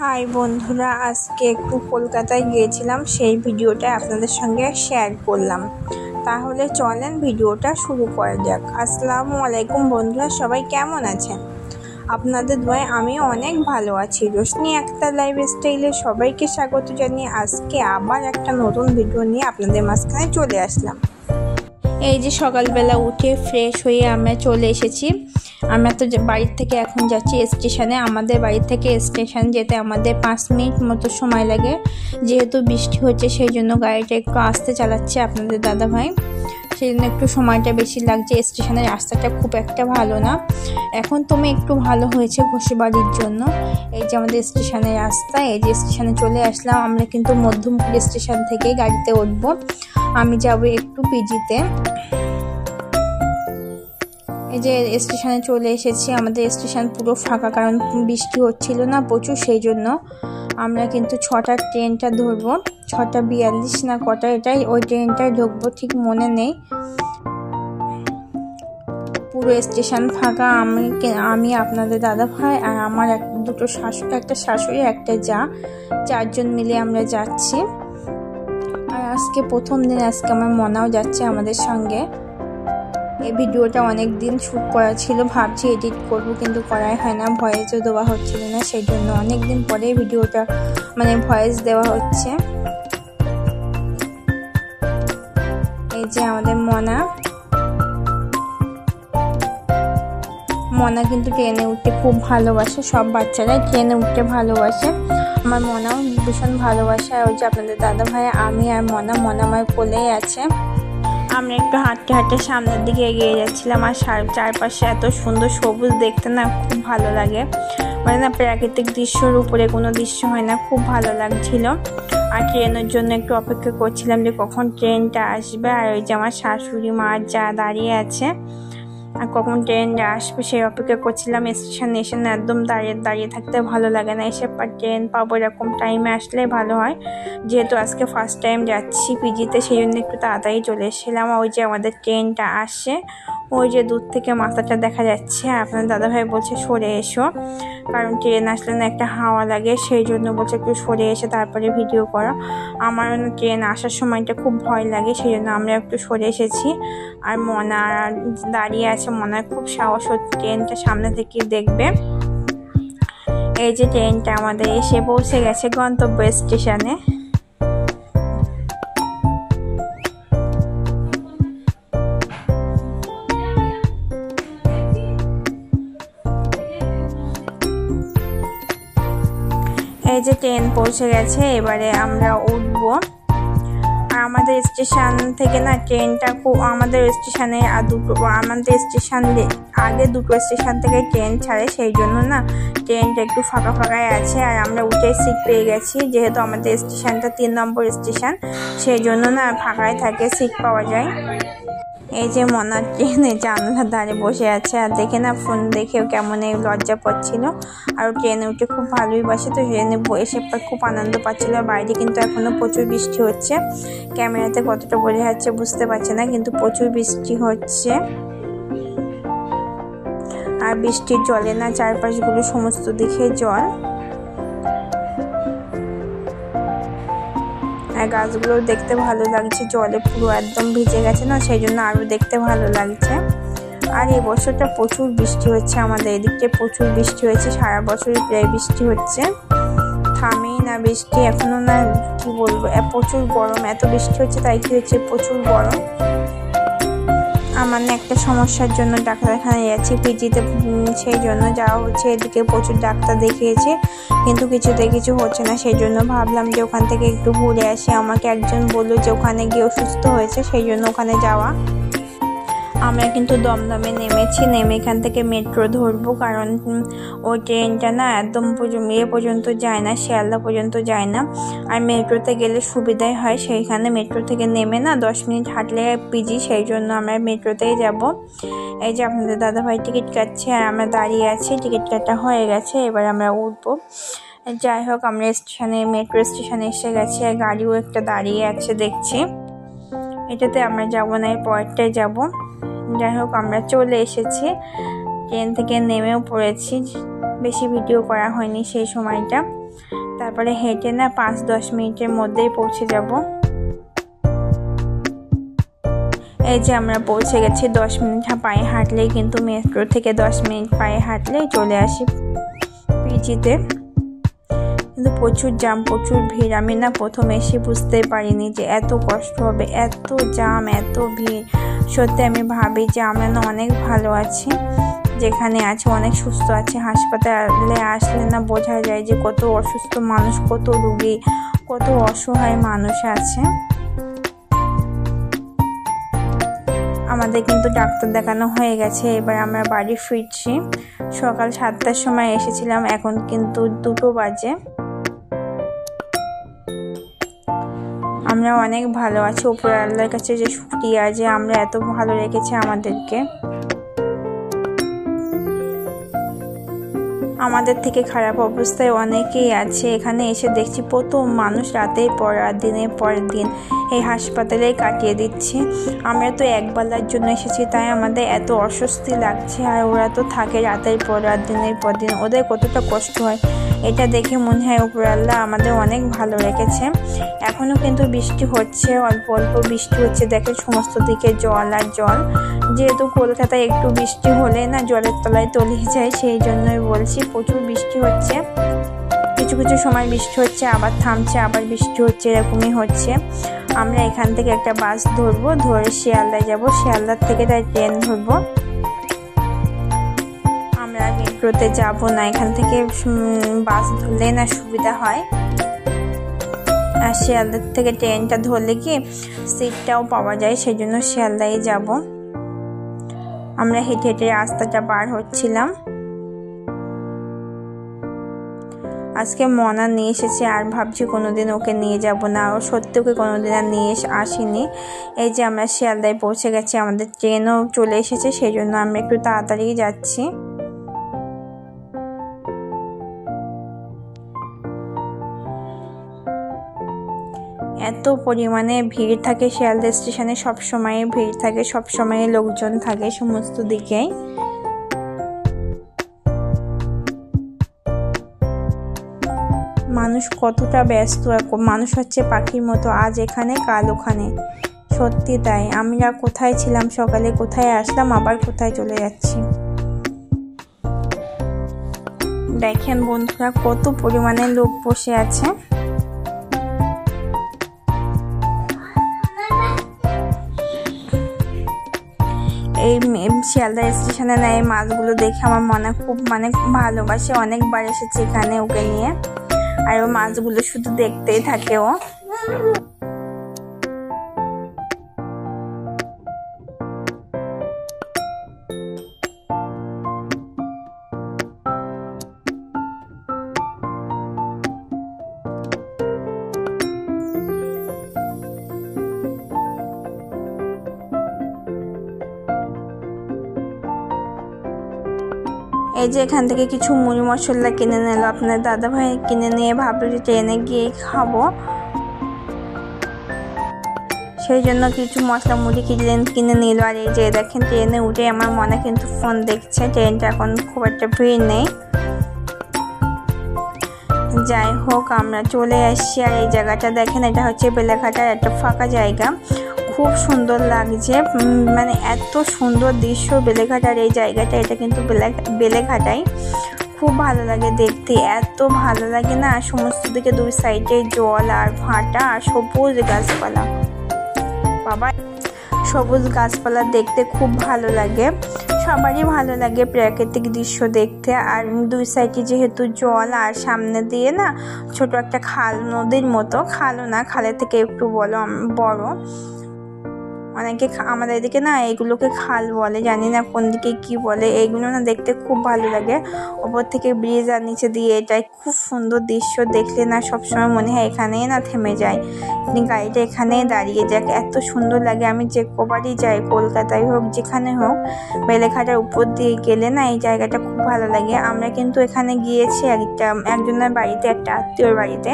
High বন্ধুরা, আজকে একটু কলকাতায় গিয়েছিলাম, সেই ভিডিওটা আপনাদের সঙ্গে শেয়ার করলাম। তাহলে চলেন ভিডিওটা শুরু করা যাক। আসসালামু আলাইকুম বন্ধুরা, সবাই কেমন আছেন? আপনাদের দোয়ায় আমিও অনেক ভালো আছি। রোশনি আক্তার লাইফস্টাইলে সবাইকে স্বাগত জানিয়ে আজকে আবার একটা নতুন ভিডিও নিয়ে আপনাদের মাঝখানে চলে আসলাম। এই যে সকালবেলা উঠে ফ্রেশ হয়ে আমরা চলে এসেছি। আমরা তো বাড়ির থেকে এখন যাচ্ছি স্টেশনে। আমাদের বাড়ি থেকে স্টেশন যেতে আমাদের 5 মিনিট মতো সময় লাগে। যেহেতু বৃষ্টি হচ্ছে সেই জন্য গাড়িটা একটু আস্তে চালাচ্ছে আপনাদের দাদা ভাই, সেই জন্য একটু সময়টা বেশি লাগছে। স্টেশনের রাস্তাটা খুব একটা ভালো না, এখন তুমি একটু ভালো হয়েছে ঘোষবাড়ির জন্য। এই যে আমাদের স্টেশনের রাস্তা, এই যে স্টেশনে চলে আসলাম। আমরা কিন্তু মধ্যমপুর স্টেশন থেকে গাড়িতে উঠবো। আমি যাব একটু পিজিতে। এই যে স্টেশনে চলে এসেছি। আমাদের স্টেশন পুরো ফাঁকা, কারণ বৃষ্টি হচ্ছিল না প্রচুর, সেই জন্য আমরা কিন্তু 6টার ট্রেনটা ধরবো। 6:42 না কটা, এটাই ওই ট্রেনটায় ঢুকবো, ঠিক মনে নেই। পুরো স্টেশন ফাঁকা। আমি আপনাদের দাদা ভাই আর আমার একটা শাশুড়ি একটা যা, 4 জন মিলে আমরা যাচ্ছি। আর আজকে প্রথম দিন, আজকে আমার মনাও যাচ্ছে আমাদের সঙ্গে। এই ভিডিওটা অনেক দিন শ্যুট করা ছিল, ভাবছি এডিট করব, কিন্তু করাই হয় না, ভয়েসও দেওয়া হচ্ছিল না, সেই জন্য অনেক দিন পরে ভিডিওটা ভয়েস দেওয়া হচ্ছে। এই যে আমাদের মনা কিন্তু ট্রেনে উঠতে খুব ভালোবাসে। সব বাচ্চারাই ট্রেনে উঠতে ভালোবাসে, আমার মনাও ভীষণ ভালোবাসে। আর ওই যে আপনাদের দাদা ভাই, আমি আর মনা আমার কোলেই আছে। আমরা একটু হাঁটতে হাঁটতে সামনের দিকে এগিয়ে যাচ্ছিলাম। আর চারপাশে এত সুন্দর সবুজ, দেখতে না খুব ভালো লাগে। প্রাকৃতিক দৃশ্যর উপরে কোনো দৃশ্য হয় না, খুব ভালো লাগছিল। আর ট্রেনের জন্য একটু অপেক্ষা করছিলাম যে কখন ট্রেনটা আসবে। আর ওই যে আমার শাশুড়ি মা যা দাঁড়িয়ে আছে, আর কখন ট্রেনটা আসবে সেই অপেক্ষা করছিলাম। স্টেশনে এসে না একদম দাঁড়িয়ে থাকতে ভালো লাগে না, এসে ট্রেন পাবো এরকম টাইমে আসলে ভালো হয়। যেহেতু আজকে ফার্স্ট টাইম যাচ্ছি পিজিতে, সেই জন্য একটু তাড়াতাড়ি চলে এসেছিলাম। ওই যে আমাদের ট্রেনটা আসে, ওই যে দূর থেকে মাথাটা দেখা যাচ্ছে। আপনার দাদাভাই বলছে সরে এসো, কারণ ট্রেন আসলে না একটা হাওয়া লাগে, সেই জন্য বলছে একটু সরে এসে তারপরে ভিডিও করো। আমার না ট্রেন আসার সময়টা খুব ভয় লাগে, সেই জন্য আমরা একটু সরে এসেছি। আর মনা দাঁড়িয়ে আছে, মনার খুব সাহস হচ্ছে ট্রেনটা সামনে থেকে দেখবে। এই যে ট্রেনটা আমাদের এসে পৌঁছে গেছে গন্তব্য স্টেশনে। এই যে ট্রেন পৌঁছে গেছে, এবারে আমরা উঠবো। আর আমাদের স্টেশন থেকে না ট্রেনটা আমাদের স্টেশনে আগে দুটো স্টেশন থেকে ট্রেন ছাড়ে, সেই জন্য না ট্রেনটা একটু ফাঁকাই আছে। আর আমরা উঠে সিট পেয়ে গেছি, যেহেতু আমাদের স্টেশনটা 3 নম্বর স্টেশন, সেই জন্য না ফাঁকায় থাকে, সিট পাওয়া যায়। এই যে মনা ট্রেনে জানলার ধারে বসে আছে, আর দেখে না ফোন দেখেও কেমন লজ্জা পাচ্ছিল। আর ট্রেনে উঠে খুব ভালোই বাসে, তো ট্রেনে বসে খুব আনন্দ পাচ্ছিল। বাইরে কিন্তু এখনো প্রচুর বৃষ্টি হচ্ছে, ক্যামেরাতে কতটা বোঝা যাচ্ছে বুঝতে পারছে না, কিন্তু প্রচুর বৃষ্টি হচ্ছে। আর বৃষ্টির জলে না চারপাশগুলো সমস্ত দিকে জল, আর গাছগুলো দেখতে ভালো লাগছে, জলে পুরো একদম ভিজে গেছে না, সেই জন্য আরো দেখতে ভালো লাগছে। আর এই বছরটা প্রচুর বৃষ্টি হচ্ছে, আমাদের এদিকটা প্রচুর বৃষ্টি হয়েছে, সারা বছরই প্রায় বৃষ্টি হচ্ছে, থামেই না বৃষ্টি এখনো না। কি বলবো, প্রচুর গরম, এত বৃষ্টি হচ্ছে তাই কি হচ্ছে, প্রচুর গরম। আমার না একটা সমস্যার জন্য ডাক্তারখানায় যাচ্ছি পিজিতে, সেই জন্য যাওয়া হচ্ছে। এদিকে প্রচুর ডাক্তার দেখিয়েছে, কিন্তু কিছুতে কিছু হচ্ছে না, সেই জন্য ভাবলাম যে ওখান থেকে একটু ঘুরে আসি। আমাকে একজন বললো যে ওখানে গিয়ে অসুস্থ হয়েছে, সেই জন্য ওখানে যাওয়া। আমরা কিন্তু দমদমে নেমেছি, নেমে এখান থেকে মেট্রো ধরবো, কারণ ওই ট্রেনটা না একদম পর্যন্ত যায় না, শিয়ালদা পর্যন্ত যায় না। আর মেট্রোতে গেলে সুবিধাই হয়, সেইখানে মেট্রো থেকে নেমে না 10 মিনিট হাঁটলে পিজি, সেই জন্য আমরা মেট্রোতেই যাব। এই যে আপনাদের দাদাভাই টিকিট কাটছে, আর আমরা দাঁড়িয়ে আছি, টিকিট কাটা হয়ে গেছে, এবার আমরা উঠবো। যাই হোক, আমরা মেট্রো স্টেশনে এসে গেছি, আর গাড়িও একটা দাঁড়িয়ে আছে দেখছি। এটাতে আমরা যাবো না, এর পরেরটাই যাবো। যাই হোক, আমরা চলে এসেছি, ট্রেন থেকে নেমেও পড়েছি। বেশি ভিডিও করা হয়নি সেই সময়টা। তারপরে হেঁটে না 5-10 মিনিটের মধ্যেই পৌঁছে যাব। এই যে আমরা পৌঁছে গেছি। 10 মিনিট পায়ে হাঁটলেই কিন্তু মেট্রো থেকে 10 মিনিট পায়ে হাঁটলেই চলে আসি পিজিতে। কিন্তু প্রচুর জ্যাম, প্রচুর ভিড়। আমি না প্রথম এসে বুঝতেই পারিনি যে এত কষ্ট হবে, এত জ্যাম, এত ভিড়। সত্যি আমি ভাবি যে আমরা না অনেক ভালো আছি, যেখানে আছে অনেক সুস্থ আছে। হাসপাতালে আসলে না বোঝা যায় যে কত অসুস্থ মানুষ, কত রোগী, কত অসহায় মানুষ আছে। আমাদের কিন্তু ডাক্তার দেখানো হয়ে গেছে, এবার আমরা বাড়ি ফিরছি। সকাল 7টার সময় এসেছিলাম, এখন কিন্তু 2টো বাজে। আমরা অনেক ভালো আছি, উপর আল্লাহর কাছে যে শুকরিয়া যে আমরা এত ভালো রেখেছে আমাদেরকে। আমাদের থেকে খারাপ অবস্থায় অনেকেই আছে। এখানে এসে দেখছি কত মানুষ রাতের পর রাত, দিনের পর দিন এই হাসপাতালেই কাটিয়ে দিচ্ছে। আমরা তো একবেলার জন্য এসেছি, তাই আমাদের এত অস্বস্তি লাগছে। আর ওরা তো থাকে রাতের পর রাত, দিনের পর দিন, ওদের কতটা কষ্ট হয় এটা দেখে মনে হয় উপর আল্লাহ আমাদের অনেক ভালো রেখেছে। এখনও কিন্তু বৃষ্টি হচ্ছে, অল্প অল্প বৃষ্টি হচ্ছে। দেখে সমস্ত দিকে জল আর জল। যেহেতু কলকাতায় একটু বৃষ্টি হলে না জলের তলায় তলিয়ে যায়, সেই জন্যই বলছি প্রচুর বৃষ্টি হচ্ছে। কিছু কিছু সময় বৃষ্টি হচ্ছে, আবার থামছে, আবার বৃষ্টি হচ্ছে, এরকমই হচ্ছে। আমরা এখান থেকে একটা বাস ধরবো, ধরে শিয়ালদায় যাব। শিয়ালদার থেকে তাই ট্রেন ধরবো। আমরা মেট্রোতে যাব না, এখান থেকে বাস ধরলে না সুবিধা হয়। আর শিয়ালদার থেকে ট্রেনটা ধরলে কি সিটটাও পাওয়া যায়, সেই জন্য শিয়ালদায় যাব। আমরা হেঁটে হেঁটে রাস্তাটা পার হচ্ছিলাম। আজকে মনা নিয়ে এসেছে, আর ভাবছি কোনোদিন ওকে নিয়ে যাব না। ও সত্যি ওকে কোনোদিন আর নিয়ে আসিনি। এই যে আমরা শিয়ালদায় পৌঁছে গেছি, আমাদের ট্রেনও চলে এসেছে, সেই জন্য আমরা একটু তাড়াতাড়ি যাচ্ছি। এত পরিমাণে ভিড় থাকে শিয়ালদা স্টেশনে, সবসময় ভিড় থাকে, সবসময় লোকজন থাকে সমস্ত দিকেই। মানুষ কতটা ব্যস্ত, মানুষ হচ্ছে পাখির মতো, আজ এখানে কাল ওখানে। সত্যি তাই। আমরা কোথায় ছিলাম সকালে, কোথায় আসলাম, আবার কোথায় চলে যাচ্ছি। দেখেন বন্ধুরা কত পরিমাণে লোক বসে আছে। এই শিয়ালদা স্টেশনে না এই মাছগুলো দেখে আমার মনে খুব ভালোবাসে। অনেকবার এসেছে এখানে ওকে নিয়ে, আর ও মাছগুলো শুধু দেখতেই থাকে ও। এই যে এখান থেকে কিছু মুড়ি মশলা কিনে নিল আপনার দাদা ভাই, কিনে নিয়ে ভাবলো যে ট্রেনে গিয়ে খাবো, সেই জন্য কিছু মশলা মুড়ি কিনে নিল। আর এই যে দেখেন ট্রেনে উঠে আমার মনে কিন্তু ফোন দেখছে। ট্রেনটা এখন খুব একটা ভিড় নেই। যাই হোক আমরা চলে আসছি। আর এই জায়গাটা দেখেন, এটা হচ্ছে বেলেঘাটার একটা ফাঁকা জায়গা, খুব সুন্দর লাগছে। মানে এত সুন্দর দৃশ্য বেলেঘাটার এই জায়গাটা। এটা কিন্তু বেলেঘাটাই, খুব ভালো লাগে দেখতে, এত ভালো লাগে না। সমস্ত দিকে দুই সাইডে জল আর ভাটা আর সবুজ গাছপালা। বাবা, সবুজ গাছপালা দেখতে খুব ভালো লাগে, সবারই ভালো লাগে প্রাকৃতিক দৃশ্য দেখতে। আর দুই সাইডে যেহেতু জল, আর সামনে দিয়ে না ছোট একটা খাল, নদীর মতো, খালও না, খালের থেকে একটু বড়। অনেকে আমাদের এদিকে না এগুলোকে খাল বলে, জানি না কোন দিকে কি বলে। এইগুলো না দেখতে খুব ভালো লাগে। ওপর থেকে ব্রিজ আর নিচে দিয়ে, এটাই খুব সুন্দর দৃশ্য। দেখলে না সবসময় মনে হয় এখানেই না থেমে যায়, গাড়িটা এখানেই দাঁড়িয়ে যাক, এত সুন্দর লাগে। আমি যে কবারই যাই, কলকাতায় হোক যেখানে হোক, বেলেঘাটার উপর দিয়ে গেলে না এই জায়গাটা খুব ভালো লাগে। আমরা কিন্তু এখানে গিয়েছি একজনের বাড়িতে, একটা আত্মীয়র বাড়িতে।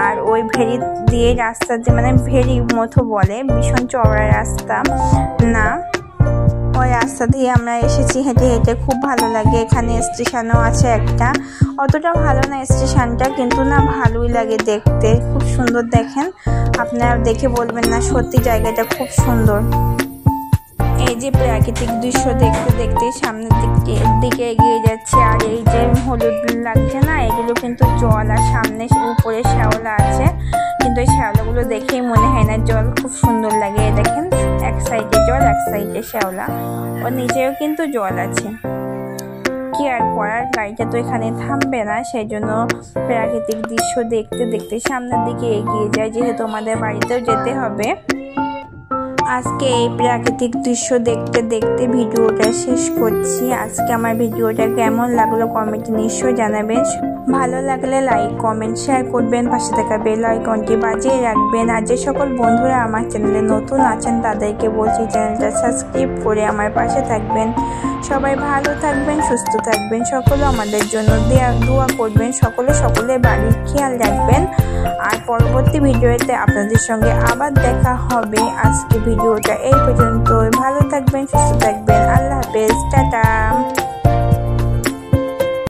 আর ওই ভেরি দিয়ে রাস্তা দিয়ে, মানে ভেরি মতো বলে, ভীষণ চওড়া রাস্তা না, ওই রাস্তা দিয়ে আমরা এসেছি হেঁটে হেঁটে, খুব ভালো লাগে। এখানে স্টেশনও আছে একটা, অতটা ভালো না স্টেশনটা, কিন্তু না ভালোই লাগে দেখতে, খুব সুন্দর। দেখেন, আপনারা দেখে বলবেন না সত্যি জায়গাটা খুব সুন্দর। এই যে প্রাকৃতিক দৃশ্য দেখতে দেখতে সামনের দিকে এগিয়ে যাচ্ছে। আর এই যে হলুদ লাগছে না, এগুলো কিন্তু জল, আর সামনে উপরে শ্যাওলা আছে, কিন্তু এই শ্যাওলাগুলো দেখেই মনে হয় না জল, খুব সুন্দর লাগে। দেখেন, এক সাইডে জল, এক সাইডে শ্যাওলা, ওর নিচেও কিন্তু জল আছে। কি আর করার, গাড়িটা তো এখানে থামবে না, সেই জন্য প্রাকৃতিক দৃশ্য দেখতে দেখতে সামনের দিকে এগিয়ে যায়, যেহেতু আমাদের বাড়িতেও যেতে হবে। আজকে এই প্রাকৃতিক দৃশ্য দেখতে দেখতে ভিডিওটা শেষ করছি। আজকে আমার ভিডিওটা কেমন লাগলো কমেন্টে নিশ্চয়ই জানাবেন। ভালো লাগলে লাইক, কমেন্ট, শেয়ার করবেন, পাশে থাকা বেল আইকনটি বাজিয়ে রাখবেন। আর যে সকল বন্ধুরা আমার চ্যানেলে নতুন আছেন তাদেরকে বলছি চ্যানেলটা সাবস্ক্রাইব করে আমার পাশে থাকবেন। সবাই ভালো থাকবেন, সুস্থ থাকবেন, সকলে আমাদের জন্য দোয়া করবেন, সকলে বাড়ির খেয়াল রাখবেন। আর পরবর্তী ভিডিওতে আপনাদের সঙ্গে আবার দেখা হবে। আজকে ভিডিওটা এই পর্যন্ত। ভালো থাকবেন, সুস্থ থাকবেন, আল্লাহ হাফেজ, টাটা।